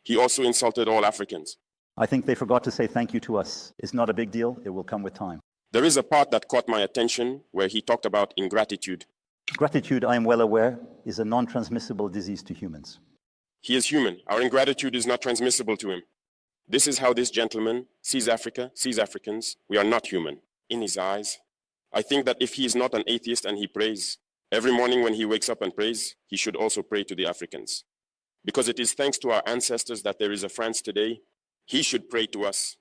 He also insulted all Africans. I think they forgot to say thank you to us. It's not a big deal. It will come with time. There is a part that caught my attention where he talked about ingratitude. Gratitude, I am well aware, is a non-transmissible disease to humans. He is human. Our ingratitude is not transmissible to him. This is how this gentleman sees Africa, sees Africans. We are not human. In his eyes, I think that if he is not an atheist and he prays, every morning when he wakes up and prays, he should also pray to the Africans. Because it is thanks to our ancestors that there is a France today. He should pray to us.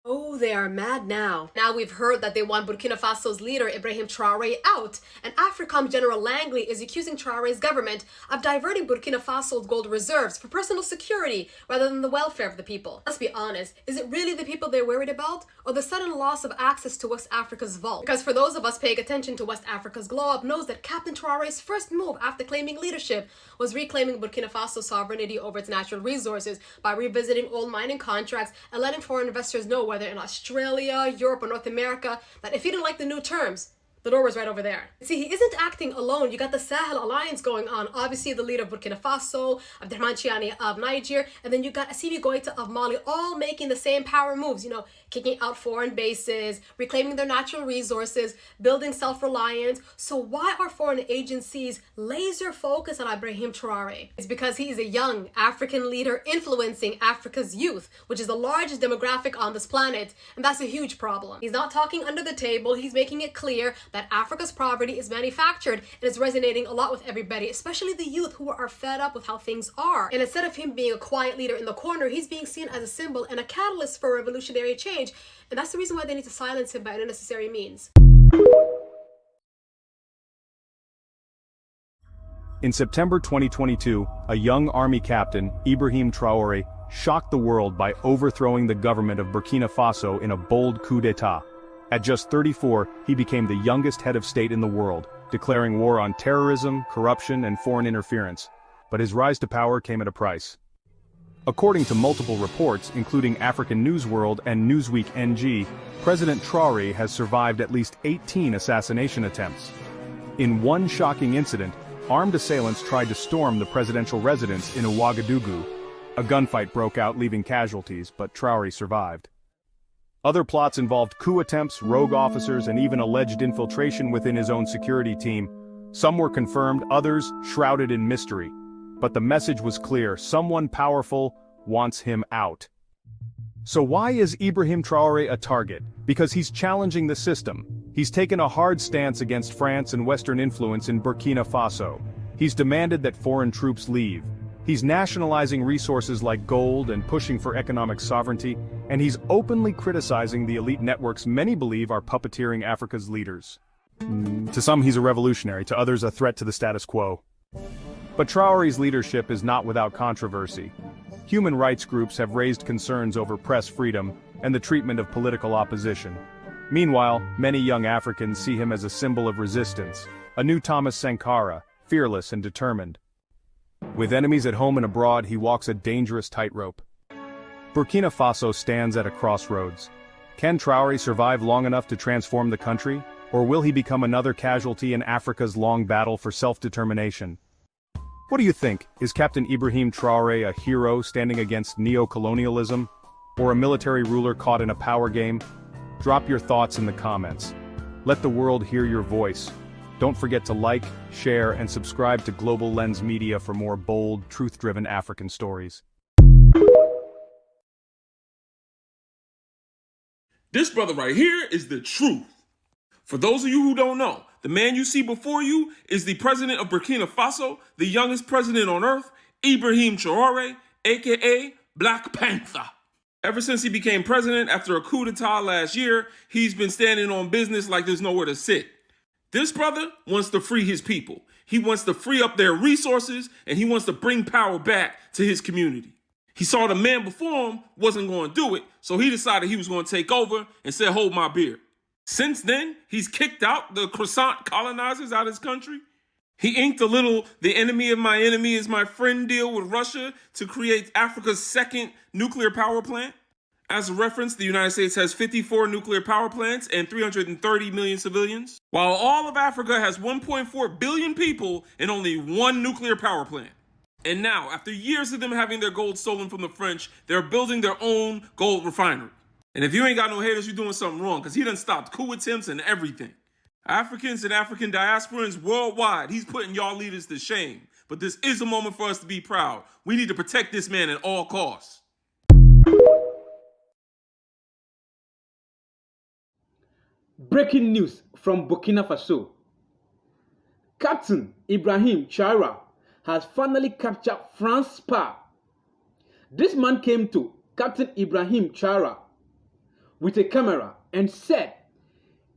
Oh, they are mad now. Now we've heard that they want Burkina Faso's leader Ibrahim Traoré out, and AFRICOM General Langley is accusing Traoré's government of diverting Burkina Faso's gold reserves for personal security rather than the welfare of the people. Let's be honest, is it really the people they're worried about, or the sudden loss of access to West Africa's vault? Because for those of us paying attention to West Africa's glow-up knows that Captain Traoré's first move after claiming leadership was reclaiming Burkina Faso's sovereignty over its natural resources by revisiting old mining contracts and letting foreign investors know, whether in Australia, Europe, or North America, that if he didn't like the new terms, the door was right over there. See, he isn't acting alone. You got the Sahel Alliance going on. Obviously, the leader of Burkina Faso, Abdelrahman Chiani of Niger, and then you got Assimi Goïta of Mali, all making the same power moves, kicking out foreign bases, reclaiming their natural resources, building self-reliance. So why are foreign agencies laser focused on Ibrahim Traoré? It's because he is a young African leader influencing Africa's youth, which is the largest demographic on this planet, and that's a huge problem. He's not talking under the table. He's making it clear that Africa's poverty is manufactured, and it's resonating a lot with everybody, especially the youth who are fed up with how things are. And instead of him being a quiet leader in the corner, he's being seen as a symbol and a catalyst for revolutionary change. And that's the reason why they need to silence him by unnecessary means. In September 2022, a young army captain, Ibrahim Traoré, shocked the world by overthrowing the government of Burkina Faso in a bold coup d'etat. At just 34, he became the youngest head of state in the world, declaring war on terrorism, corruption, and foreign interference. But his rise to power came at a price. According to multiple reports, including African News World and Newsweek NG, President Traoré has survived at least 18 assassination attempts. In one shocking incident, armed assailants tried to storm the presidential residence in Ouagadougou. A gunfight broke out, leaving casualties, but Traoré survived. Other plots involved coup attempts, rogue officers, and even alleged infiltration within his own security team. Some were confirmed, others shrouded in mystery. But the message was clear: someone powerful wants him out. So why is Ibrahim Traoré a target? Because he's challenging the system. He's taken a hard stance against France and Western influence in Burkina Faso. He's demanded that foreign troops leave. He's nationalizing resources like gold and pushing for economic sovereignty, and he's openly criticizing the elite networks many believe are puppeteering Africa's leaders. To some, he's a revolutionary, to others a threat to the status quo. But Traoré's leadership is not without controversy. Human rights groups have raised concerns over press freedom and the treatment of political opposition. Meanwhile, many young Africans see him as a symbol of resistance, a new Thomas Sankara, fearless and determined. With enemies at home and abroad, he walks a dangerous tightrope. Burkina Faso stands at a crossroads. Can Traoré survive long enough to transform the country, or will he become another casualty in Africa's long battle for self-determination? What do you think? Is Captain Ibrahim Traoré a hero standing against neo-colonialism, or a military ruler caught in a power game? Drop your thoughts in the comments. Let the world hear your voice. Don't forget to like, share, and subscribe to Global Lens Media for more bold, truth-driven African stories. This brother right here is the truth. For those of you who don't know, the man you see before you is the president of Burkina Faso, the youngest president on earth, Ibrahim Traoré, aka Black Panther. Ever since he became president after a coup d'etat last year, he's been standing on business like there's nowhere to sit. This brother wants to free his people. He wants to free up their resources, and he wants to bring power back to his community. He saw the man before him wasn't going to do it, so he decided he was going to take over and said, hold my beer. Since then, he's kicked out the croissant colonizers out of his country. He inked a little "the enemy of my enemy is my friend" deal with Russia to create Africa's second nuclear power plant. As a reference, the United States has 54 nuclear power plants and 330 million civilians, while all of Africa has 1.4 billion people and only one nuclear power plant. And now, after years of them having their gold stolen from the French, they're building their own gold refinery. And if you ain't got no haters, you're doing something wrong, because he done stopped coup attempts and everything. Africans and African diasporans worldwide, he's putting y'all leaders to shame. But this is a moment for us to be proud. We need to protect this man at all costs. Breaking news from Burkina Faso. Captain Ibrahim Traoré has finally captured France spy. This man came to Captain Ibrahim Traoré with a camera and said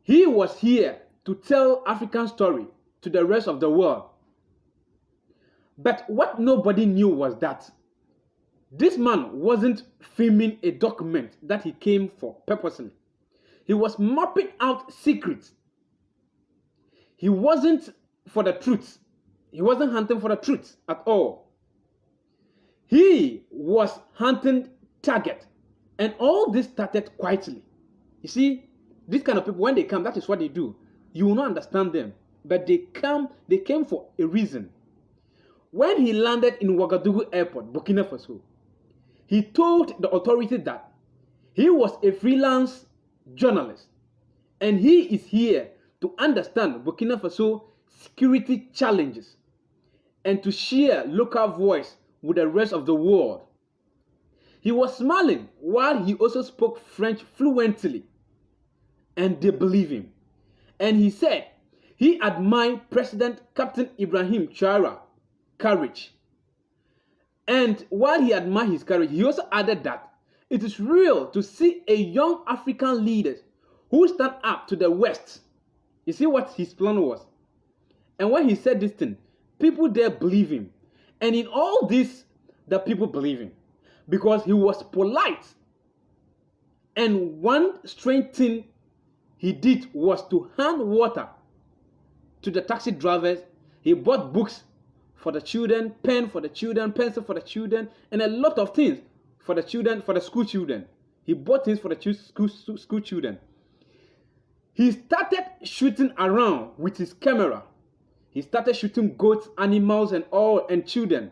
he was here to tell African story to the rest of the world. But what nobody knew was that this man wasn't filming a document that he came for purposely. He was mapping out secrets. He wasn't for the truth. He wasn't hunting for the truth at all. He was hunting target. And all this started quietly. You see, these kind of people, when they come, that is what they do. You will not understand them. But they came for a reason. When he landed in Ouagadougou Airport, Burkina Faso, he told the authorities that he was a freelance journalist and he is here to understand Burkina Faso security challenges and to share local voice with the rest of the world. He was smiling while he also spoke French fluently, and they believe him. And he said he admired President Captain Ibrahim Traoré courage. And while he admired his courage, he also added that it is real to see a young African leader who stand up to the West. You see what his plan was? And when he said this thing, people there believe him. And in all this, the people believe him. Because he was polite. And one strange thing he did was to hand water to the taxi drivers. He bought books for the children, pen for the children, pencil for the children, and a lot of things for the children, for the school children. He bought things for the school children. He started shooting around with his camera. He started shooting goats, animals, and children.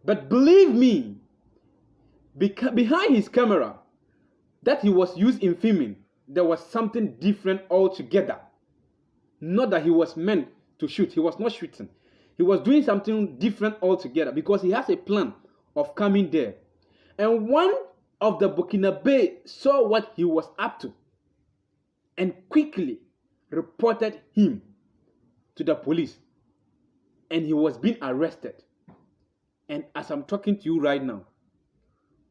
But believe me, behind his camera that he was used in filming, there was something different altogether. Not that he was meant to shoot. He was not shooting. He was doing something different altogether because he has a plan of coming there. And one of the Burkinabe saw what he was up to and quickly reported him to the police. And he was being arrested. And as I'm talking to you right now,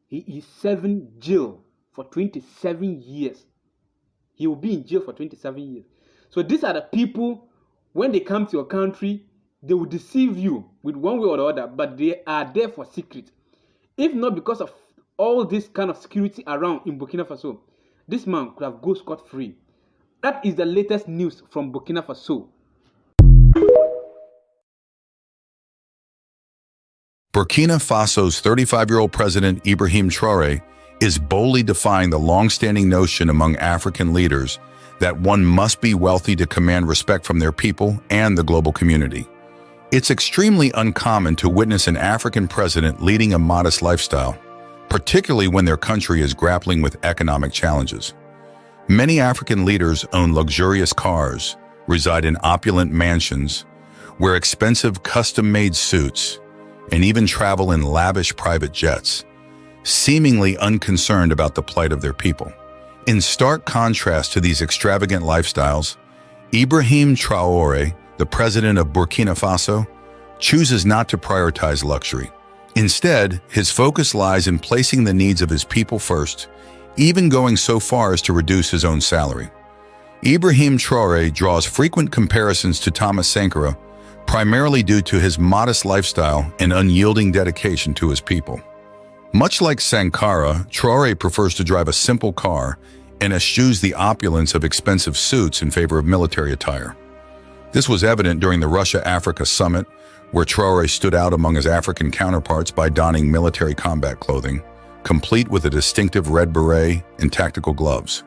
he is serving jail for 27 years. He will be in jail for 27 years. So these are the people, when they come to your country, they will deceive you with one way or the other, but they are there for secret. If not because of all this kind of security around in Burkina Faso, this man could have gone scot-free. That is the latest news from Burkina Faso. Burkina Faso's 35-year-old president Ibrahim Traoré is boldly defying the long-standing notion among African leaders that one must be wealthy to command respect from their people and the global community. It's extremely uncommon to witness an African president leading a modest lifestyle, particularly when their country is grappling with economic challenges. Many African leaders own luxurious cars, reside in opulent mansions, wear expensive custom-made suits, and even travel in lavish private jets, seemingly unconcerned about the plight of their people. In stark contrast to these extravagant lifestyles, Ibrahim Traoré, the president of Burkina Faso, chooses not to prioritize luxury. Instead, his focus lies in placing the needs of his people first, even going so far as to reduce his own salary. Ibrahim Traoré draws frequent comparisons to Thomas Sankara, primarily due to his modest lifestyle and unyielding dedication to his people. Much like Sankara, Traoré prefers to drive a simple car and eschews the opulence of expensive suits in favor of military attire. This was evident during the Russia-Africa summit, where Traoré stood out among his African counterparts by donning military combat clothing, complete with a distinctive red beret and tactical gloves.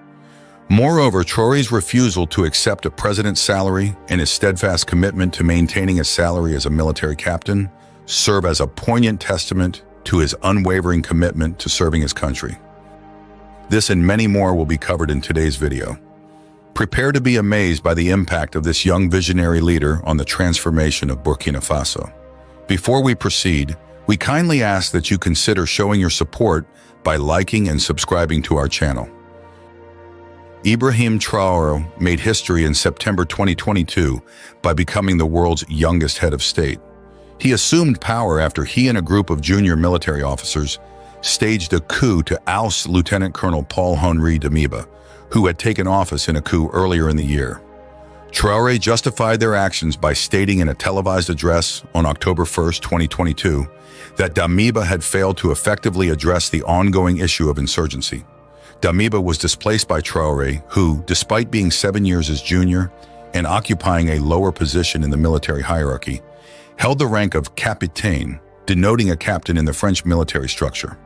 Moreover, Traore's refusal to accept a president's salary and his steadfast commitment to maintaining a salary as a military captain serve as a poignant testament to his unwavering commitment to serving his country. This and many more will be covered in today's video. Prepare to be amazed by the impact of this young visionary leader on the transformation of Burkina Faso. Before we proceed, we kindly ask that you consider showing your support by liking and subscribing to our channel. Ibrahim Traoré made history in September 2022 by becoming the world's youngest head of state. He assumed power after he and a group of junior military officers staged a coup to oust Lieutenant Colonel Paul-Henri Damiba, who had taken office in a coup earlier in the year. Traoré justified their actions by stating in a televised address on October 1, 2022, that Damiba had failed to effectively address the ongoing issue of insurgency. Damiba was displaced by Traoré, who, despite being 7 years his junior and occupying a lower position in the military hierarchy, held the rank of capitaine, denoting a captain in the French military structure.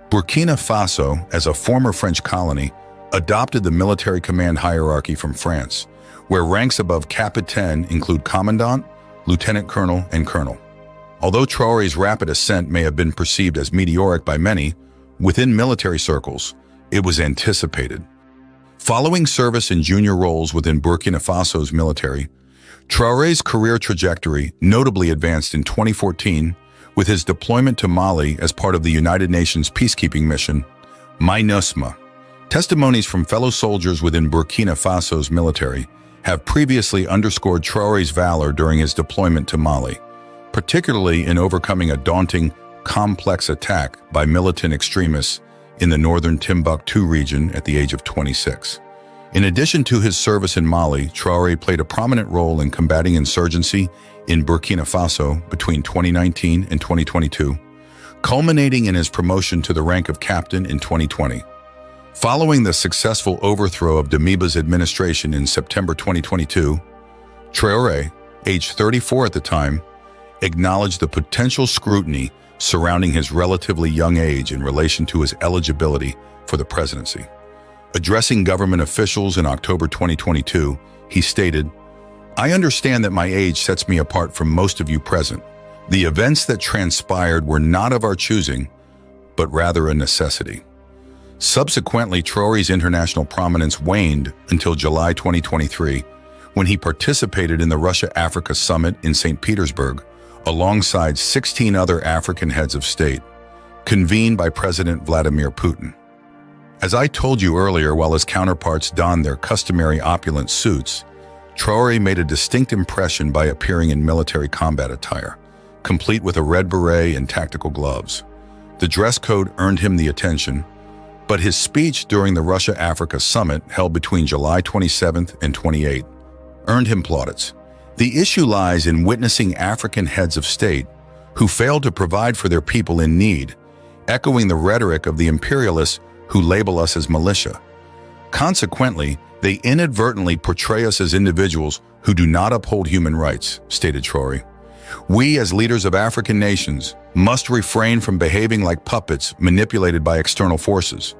Burkina Faso, as a former French colony, adopted the military command hierarchy from France, where ranks above capitaine include commandant, lieutenant colonel, and colonel. Although Traoré's rapid ascent may have been perceived as meteoric by many, within military circles, it was anticipated. Following service in junior roles within Burkina Faso's military, Traoré's career trajectory notably advanced in 2014 with his deployment to Mali as part of the United Nations peacekeeping mission, MINUSMA. Testimonies from fellow soldiers within Burkina Faso's military have previously underscored Traoré's valor during his deployment to Mali, particularly in overcoming a daunting, complex attack by militant extremists in the northern Timbuktu region at the age of 26. In addition to his service in Mali, Traoré played a prominent role in combating insurgency in Burkina Faso between 2019 and 2022, culminating in his promotion to the rank of captain in 2020. Following the successful overthrow of Damiba's administration in September 2022, Traoré, aged 34 at the time, acknowledged the potential scrutiny surrounding his relatively young age in relation to his eligibility for the presidency. Addressing government officials in October 2022, he stated, "I understand that my age sets me apart from most of you present. The events that transpired were not of our choosing, but rather a necessity." Subsequently, Traoré's international prominence waned until July 2023, when he participated in the Russia-Africa Summit in St. Petersburg, alongside 16 other African heads of state, convened by President Vladimir Putin. As I told you earlier, while his counterparts donned their customary opulent suits, Traoré made a distinct impression by appearing in military combat attire, complete with a red beret and tactical gloves. The dress code earned him the attention, but his speech during the Russia-Africa Summit held between July 27th and 28th earned him plaudits. The issue lies in witnessing African heads of state who failed to provide for their people in need, echoing the rhetoric of the imperialists who label us as militia. Consequently, they inadvertently portray us as individuals who do not uphold human rights, stated Traoré. We, as leaders of African nations, must refrain from behaving like puppets manipulated by external forces.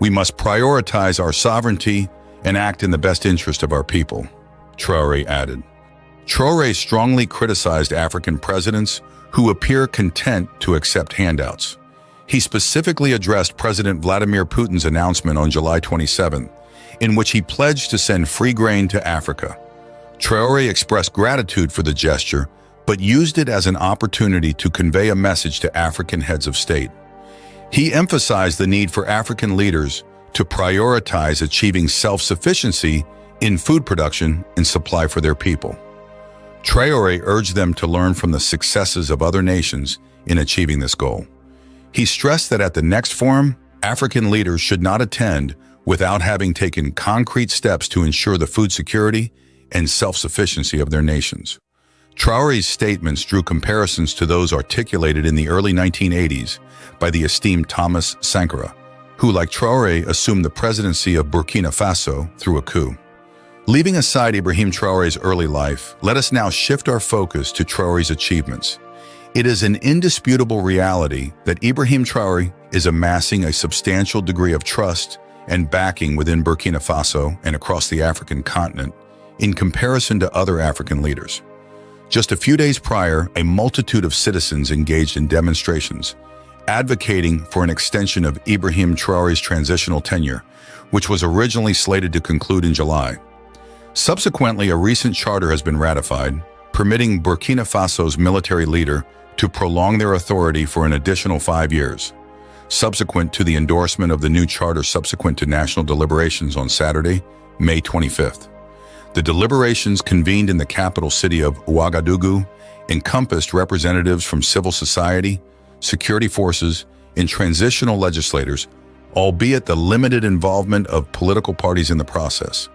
We must prioritize our sovereignty and act in the best interest of our people, Traoré added. Traoré strongly criticized African presidents who appear content to accept handouts. He specifically addressed President Vladimir Putin's announcement on July 27, in which he pledged to send free grain to Africa. Traoré expressed gratitude for the gesture, but used it as an opportunity to convey a message to African heads of state. He emphasized the need for African leaders to prioritize achieving self-sufficiency in food production and supply for their people. Traoré urged them to learn from the successes of other nations in achieving this goal. He stressed that at the next forum, African leaders should not attend without having taken concrete steps to ensure the food security and self-sufficiency of their nations. Traoré's statements drew comparisons to those articulated in the early 1980s by the esteemed Thomas Sankara, who, like Traoré, assumed the presidency of Burkina Faso through a coup. Leaving aside Ibrahim Traoré's early life, let us now shift our focus to Traoré's achievements. It is an indisputable reality that Ibrahim Traoré is amassing a substantial degree of trust and backing within Burkina Faso and across the African continent in comparison to other African leaders. Just a few days prior, a multitude of citizens engaged in demonstrations, advocating for an extension of Ibrahim Traoré's transitional tenure, which was originally slated to conclude in July. Subsequently, a recent charter has been ratified, permitting Burkina Faso's military leader to prolong their authority for an additional 5 years. Subsequent to the endorsement of the new charter subsequent to national deliberations on Saturday, May 25th. The deliberations convened in the capital city of Ouagadougou encompassed representatives from civil society, security forces, and transitional legislators, albeit the limited involvement of political parties in the process.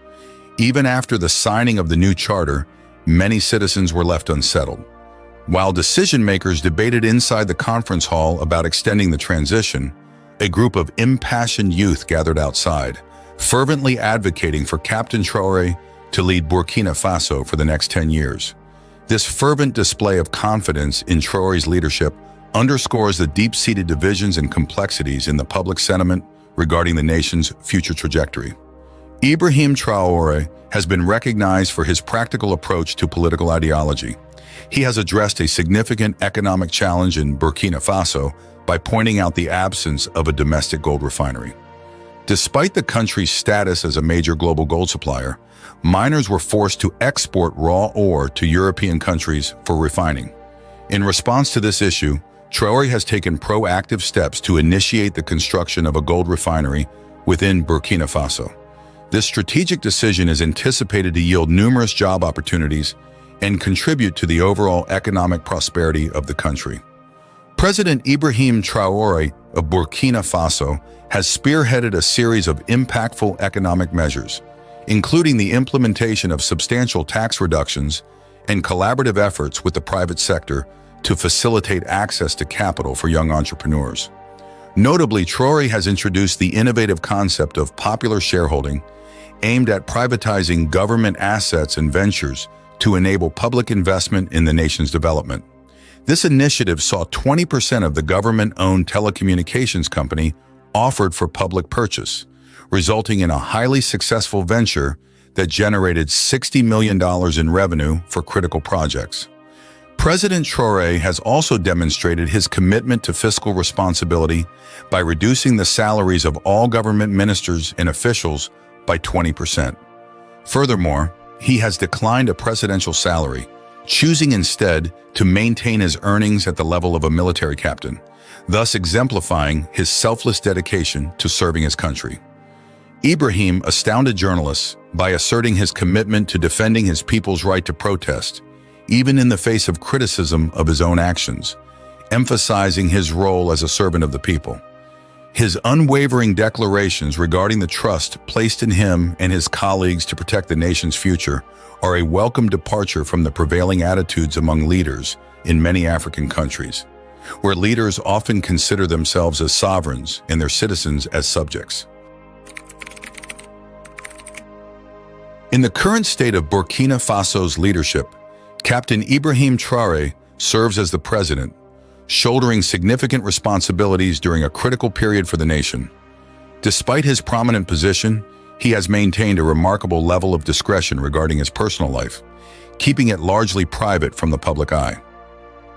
Even after the signing of the new charter, many citizens were left unsettled. While decision-makers debated inside the conference hall about extending the transition, a group of impassioned youth gathered outside, fervently advocating for Captain Traoré to lead Burkina Faso for the next 10 years. This fervent display of confidence in Traoré's leadership underscores the deep-seated divisions and complexities in the public sentiment regarding the nation's future trajectory. Ibrahim Traoré has been recognized for his practical approach to political ideology. He has addressed a significant economic challenge in Burkina Faso by pointing out the absence of a domestic gold refinery. Despite the country's status as a major global gold supplier, miners were forced to export raw ore to European countries for refining. In response to this issue, Traoré has taken proactive steps to initiate the construction of a gold refinery within Burkina Faso. This strategic decision is anticipated to yield numerous job opportunities and contribute to the overall economic prosperity of the country. President Ibrahim Traoré of Burkina Faso has spearheaded a series of impactful economic measures, including the implementation of substantial tax reductions and collaborative efforts with the private sector to facilitate access to capital for young entrepreneurs. Notably, Traoré has introduced the innovative concept of popular shareholding, aimed at privatizing government assets and ventures to enable public investment in the nation's development. This initiative saw 20% of the government-owned telecommunications company offered for public purchase, resulting in a highly successful venture that generated $60 million in revenue for critical projects. President Traoré has also demonstrated his commitment to fiscal responsibility by reducing the salaries of all government ministers and officials by 20%. Furthermore, he has declined a presidential salary, choosing instead to maintain his earnings at the level of a military captain, thus exemplifying his selfless dedication to serving his country. Ibrahim astounded journalists by asserting his commitment to defending his people's right to protest, even in the face of criticism of his own actions, emphasizing his role as a servant of the people. His unwavering declarations regarding the trust placed in him and his colleagues to protect the nation's future are a welcome departure from the prevailing attitudes among leaders in many African countries, where leaders often consider themselves as sovereigns and their citizens as subjects. In the current state of Burkina Faso's leadership, Captain Ibrahim Traoré serves as the president, shouldering significant responsibilities during a critical period for the nation. Despite his prominent position, he has maintained a remarkable level of discretion regarding his personal life, keeping it largely private from the public eye.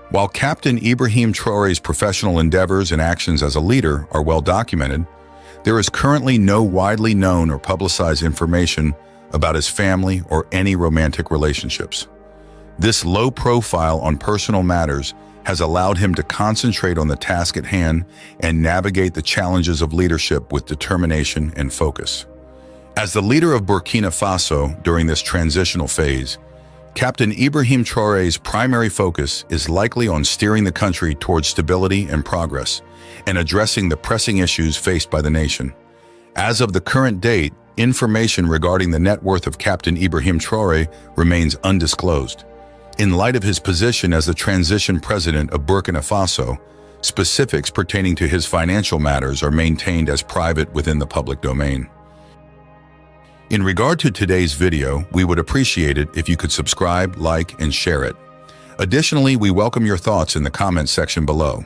While Captain Ibrahim Traoré's professional endeavors and actions as a leader are well documented, there is currently no widely known or publicized information about his family or any romantic relationships. This low profile on personal matters has allowed him to concentrate on the task at hand and navigate the challenges of leadership with determination and focus. As the leader of Burkina Faso during this transitional phase, Captain Ibrahim Traoré's primary focus is likely on steering the country towards stability and progress and addressing the pressing issues faced by the nation. As of the current date, information regarding the net worth of Captain Ibrahim Traoré remains undisclosed. In light of his position as the transition president of Burkina Faso, specifics pertaining to his financial matters are maintained as private within the public domain. In regard to today's video, we would appreciate it if you could subscribe, like, and share it. Additionally, we welcome your thoughts in the comments section below.